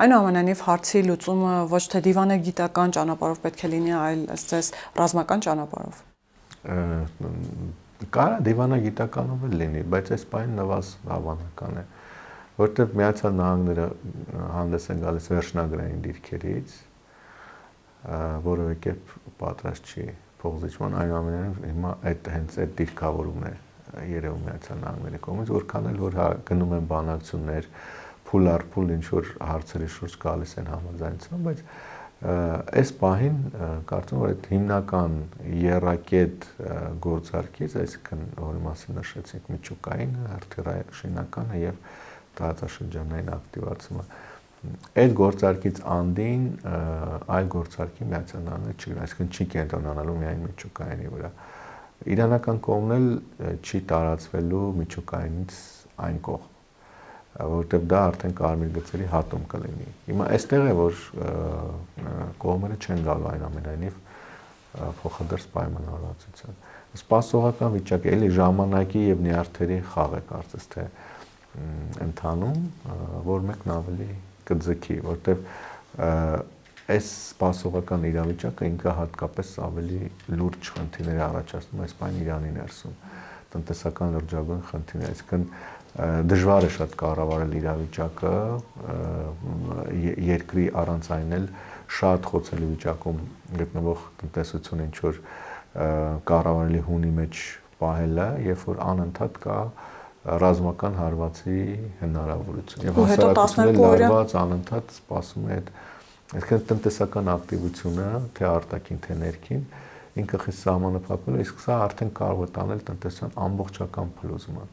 Այնուամենայնիվ հարցի լուծումը ոչ թե դիվանագիտական ճանապարհով պետք է լինի, այլ ըստ ռազմական ճանապարհով։ Կարա դիվանագիտականով էլ լինի, բայց այս բանը նվազ հավանական է, որտեղ Միացյալ Նահանգները հանդես են գալիս վերջնագրային դիրքերից, որովհետև կերպ պատրաստ չի փոխզիջման, այնուամենայնիվ հիմա հենց այդ դիրքավորումն է երևում Միացյալ Նահանգների կողմից, որքան էլ որ գնում են բանակցություններ, փուլ առ փուլ ինչ որ հարցերի շուրջ գալիս են համաձայնություն, բայց այս պահին կարծում եմ որ այդ հիմնական եռակետ գործարքից, այսինքն որի մասին նշեցինք միջուկային, հրթիռաշինականը եւ տարածաշրջանային ակտիվացումը, այդ գործարքից անդին այլ գործարքի Միացյալ Նահանգները չի, այսինքն չի կենտրոնանալու միայն միջուկայինի վրա։ Իրանական կողմն էլ չի տարածվելու միջուկայինից այն կողմ, որտեղ դա արդեն կարմիր գծերի հատում կլինի։ Հիմա այստեղ է որ կողմերը չեն գալու այնուամենայնիվ փոխադարձ պայմանավորվածության։ Սպասողական վիճակ է, էլի ժամանակի եւ նյարդերի խաղ է կարծես թե ընթանում, որ մեկն ավելի կձգի, որտեղ այս սպասողական իրավիճակը ինքը հատկապես ավելի լուրջ խնդիրներ առաջացնում այս բանի Իրանի ներսում, տնտեսական լրջագույն խնդիրներ, այսինքն դժվար է շատ կառավարել իրավիճակը, երկրի առանց այն էլ շատ խոցելի վիճակում գտնվող տնտեսությունը ինչ որ կառավարելի հունի մեջ պահելը, երբ որ անընդհատ կա ռազմական հարվածի հնարավորություն։ Եվ հասարակությունը լարված անընդհատ սպասում է այդ, այսինքն տնտեսական ակտիվությունը, թե արտաքին, թե ներքին, ինքը խիստ սահմանափակվել է, իսկ սա արդեն կարող է տանել տնտեսության ամբողջական փլուզման։